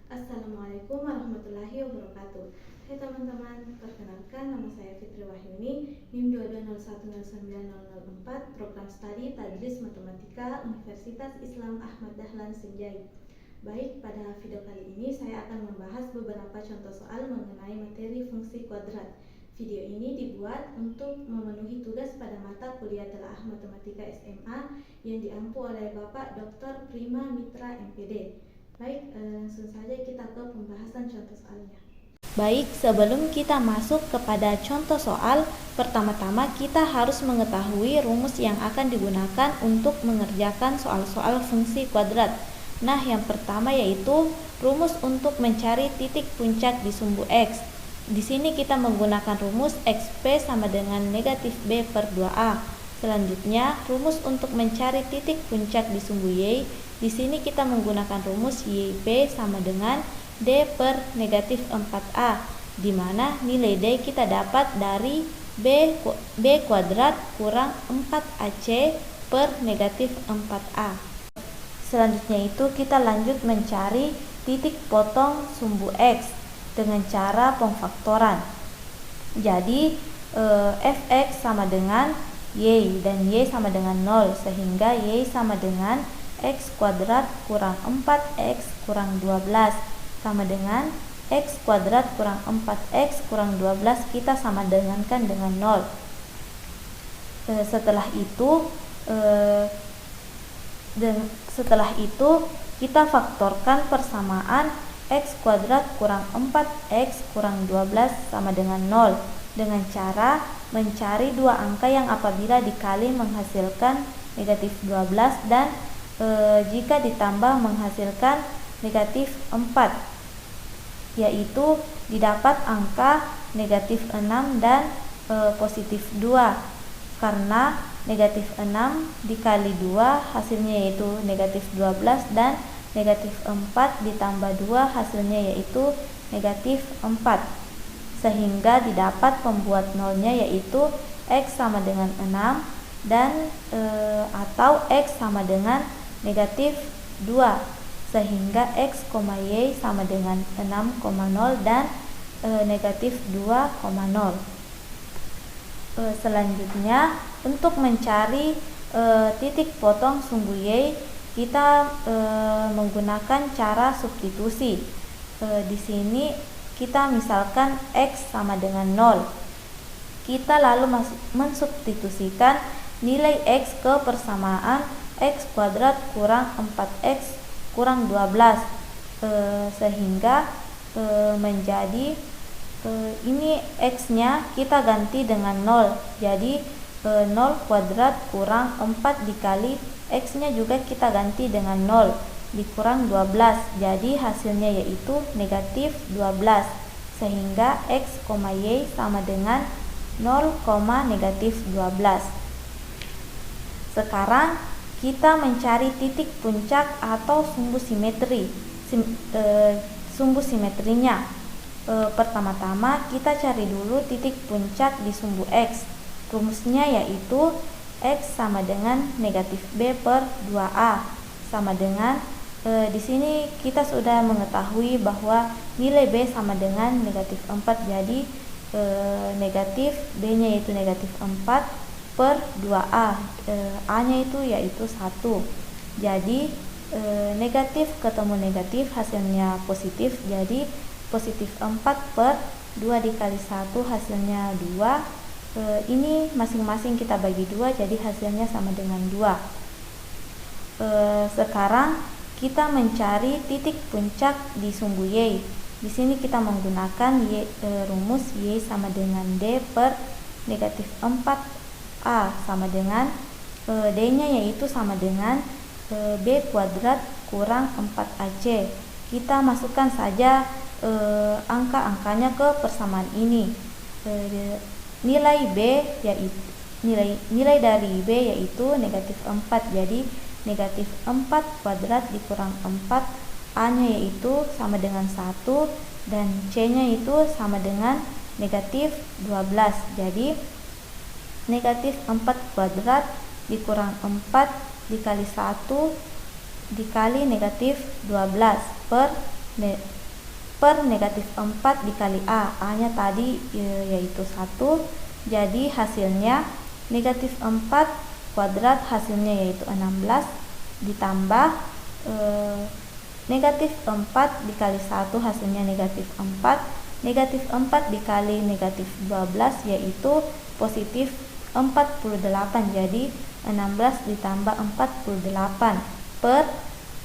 Assalamualaikum warahmatullahi wabarakatuh. Hai teman-teman, perkenalkan nama saya Fitri Wahyuni, NIM 22019004, Program Studi Tadris Matematika Universitas Islam Ahmad Dahlan Senjai. Baik, pada video kali ini saya akan membahas beberapa contoh soal mengenai materi fungsi kuadrat. Video ini dibuat untuk memenuhi tugas pada mata kuliah Telaah Matematika SMA yang diampu oleh Bapak Dr. Prima Mitra MPD. Baik, langsung saja kita ke pembahasan contoh soalnya. Baik, sebelum kita masuk kepada contoh soal, pertama-tama kita harus mengetahui rumus yang akan digunakan untuk mengerjakan soal-soal fungsi kuadrat. Nah, yang pertama yaitu rumus untuk mencari titik puncak di sumbu X. Di sini kita menggunakan rumus XP sama dengan negatif B per 2A. Selanjutnya, rumus untuk mencari titik puncak di sumbu Y. Di sini kita menggunakan rumus YP sama dengan D per negatif 4A, di mana nilai D kita dapat dari B kuadrat kurang 4AC per negatif 4A. Selanjutnya itu kita lanjut mencari titik potong sumbu X dengan cara pemfaktoran. Jadi fx sama dengan y dan y sama dengan 0, sehingga y sama dengan x kuadrat kurang 4x kurang 12 sama dengan x kuadrat kurang 4x kurang 12 kita sama dengankan dengan 0. Setelah itu kita faktorkan persamaan x kuadrat kurang 4x kurang 12 sama dengan 0 dengan cara mencari dua angka yang apabila dikali menghasilkan negatif 12 dan jika ditambah menghasilkan negatif 4, yaitu didapat angka negatif 6 dan positif 2, karena negatif 6 dikali 2 hasilnya yaitu negatif 12 dan negatif 4 ditambah 2 hasilnya yaitu negatif 4, sehingga didapat pembuat nolnya yaitu x sama dengan 6 dan atau x sama dengan negatif 2, sehingga x, y sama dengan 6,0 dan negatif 2,0. Selanjutnya, untuk mencari titik potong sumbu y, kita menggunakan cara substitusi. Di sini kita misalkan x sama dengan 0. Kita lalu mensubstitusikan nilai x ke persamaan x kuadrat kurang 4x kurang 12, sehingga menjadi ini x nya kita ganti dengan 0, jadi 0 kuadrat kurang 4 dikali x nya juga kita ganti dengan 0 dikurang 12, jadi hasilnya yaitu negatif 12, sehingga x, y sama dengan 0, negatif 12. Sekarang kita mencari titik puncak atau sumbu simetrinya. Pertama-tama kita cari dulu titik puncak di sumbu X. Rumusnya yaitu X sama dengan negatif B per 2A sama dengan di sini kita sudah mengetahui bahwa nilai B sama dengan negatif 4, jadi negatif B nya yaitu negatif 4 per 2A, A nya itu yaitu 1, jadi negatif ketemu negatif hasilnya positif, jadi positif 4 per 2 dikali 1 hasilnya 2, ini masing-masing kita bagi 2 jadi hasilnya sama dengan 2. Sekarang kita mencari titik puncak di sumbu Y. Di sini kita menggunakan rumus Y sama dengan D per negatif 4A sama dengan D nya yaitu sama dengan B kuadrat kurang 4AC. Kita masukkan saja angka-angkanya ke persamaan ini. Nilai B yaitu nilai dari B yaitu negatif 4, jadi negatif 4 kuadrat dikurang 4, A nya yaitu sama dengan 1 dan C nya itu sama dengan negatif 12, jadi negatif 4 kuadrat dikurang 4 dikali 1 dikali negatif 12 per per negatif 4 dikali A. A-nya tadi yaitu 1. Jadi hasilnya negatif 4 kuadrat hasilnya yaitu 16 ditambah negatif 4 dikali 1 hasilnya negatif 4. Negatif 4 dikali negatif 12 yaitu positif 48. Jadi 16 ditambah 48 per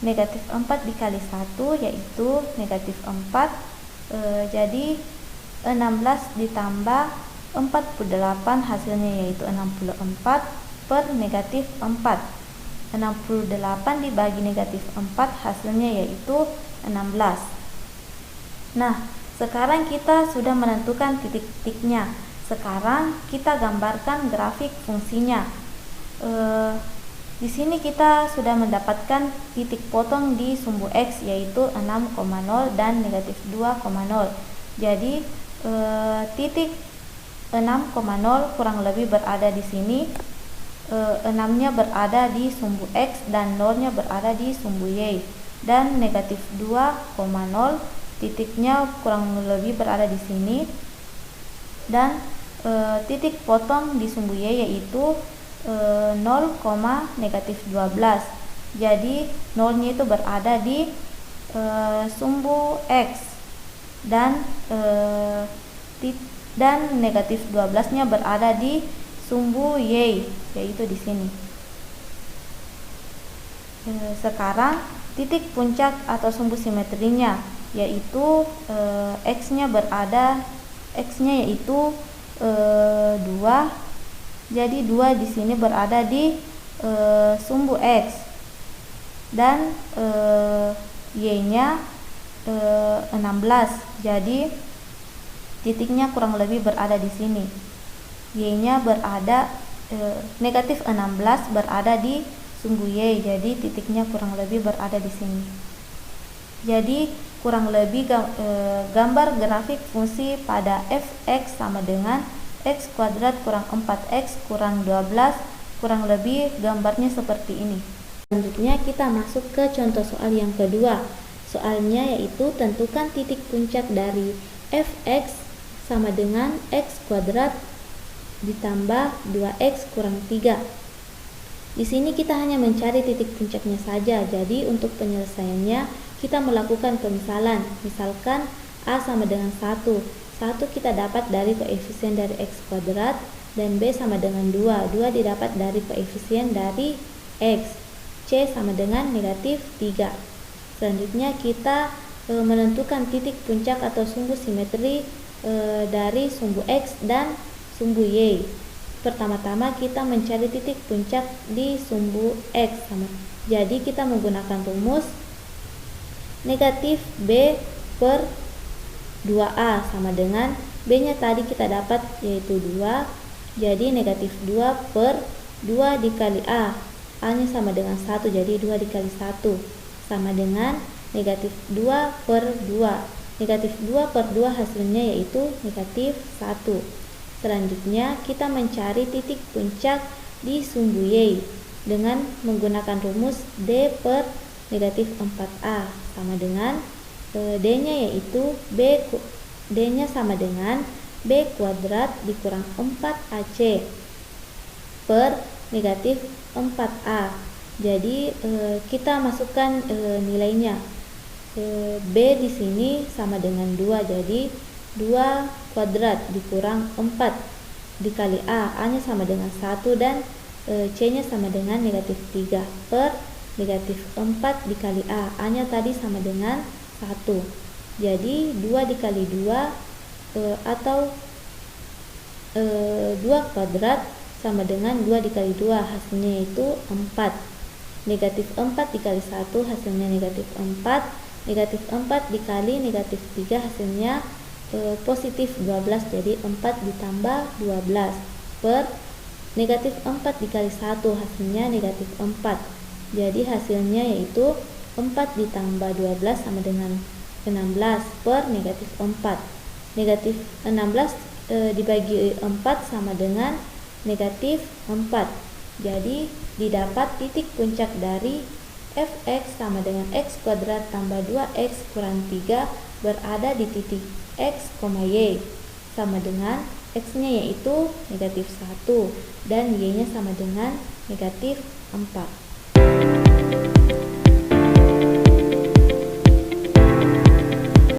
negatif 4 dikali 1 yaitu negatif 4. Jadi 16 ditambah 48 hasilnya yaitu 64 per negatif 4. 68 dibagi negatif 4 hasilnya yaitu 16. Nah, sekarang kita sudah menentukan titik-titiknya. Sekarang kita gambarkan grafik fungsinya. Di sini kita sudah mendapatkan titik potong di sumbu X yaitu 6,0 dan negatif 2,0. Jadi titik 6,0 kurang lebih berada di sini. 6-nya berada di sumbu X dan 0-nya berada di sumbu Y. Dan negatif 2,0 titiknya kurang lebih berada di sini. Dan titik potong di sumbu Y yaitu 0, negatif 12. Jadi 0-nya itu berada di sumbu X dan negatif 12-nya berada di sumbu Y yaitu di sini. Sekarang titik puncak atau sumbu simetrinya yaitu X-nya yaitu 2. Jadi 2 di sini berada di sumbu X dan Y-nya 16. Jadi titiknya kurang lebih berada di sini. Y-nya berada negatif 16 berada di sumbu Y. Jadi titiknya kurang lebih berada di sini. Jadi kurang lebih gambar grafik fungsi pada f(x) sama dengan x kuadrat kurang 4x kurang 12, kurang lebih gambarnya seperti ini. Selanjutnya kita masuk ke contoh soal yang kedua. Soalnya yaitu tentukan titik puncak dari f(x) sama dengan x kuadrat ditambah 2x kurang 3. Di sini kita hanya mencari titik puncaknya saja. Jadi untuk penyelesaiannya kita melakukan pemisalan. Misalkan A sama dengan 1. 1 kita dapat dari koefisien dari x kuadrat dan B sama dengan 2. 2 didapat dari koefisien dari x. C sama dengan negatif 3. Selanjutnya kita menentukan titik puncak atau sumbu simetri dari sumbu x dan sumbu y. Pertama-tama kita mencari titik puncak di sumbu x. Jadi kita menggunakan rumus negatif b per 2a sama dengan b-nya tadi kita dapat yaitu 2. Jadi negatif 2 per 2 dikali a. A-nya sama dengan 1, jadi 2 dikali 1 sama dengan negatif 2 per 2. Negatif 2 per 2 hasilnya yaitu negatif 1. Selanjutnya kita mencari titik puncak di sumbu Y dengan menggunakan rumus D per negatif 4A sama dengan D-nya yaitu D-nya sama dengan B kuadrat dikurang 4AC per negatif 4A. Jadi kita masukkan nilainya. B di sini sama dengan 2, jadi 2 kuadrat dikurang 4 dikali A. A nya sama dengan 1 dan C nya sama dengan negatif 3 per negatif 4 dikali A. A nya tadi sama dengan 1. Jadi 2 dikali 2 atau 2 kuadrat sama dengan 2 dikali 2 hasilnya yaitu 4. Negatif 4 dikali 1 hasilnya negatif 4. Negatif 4 dikali negatif 3 hasilnya positif 12, jadi 4 ditambah 12 per negatif 4 dikali 1 hasilnya negatif 4. Jadi hasilnya yaitu 4 ditambah 12 sama dengan 16 per negatif 4. Negatif 16 dibagi 4 sama dengan negatif 4. Jadi didapat titik puncak dari fx sama dengan x kuadrat tambah 2x kurang 3 berada di titik x, y sama dengan x-nya yaitu negatif 1 dan y-nya sama dengan negatif 4.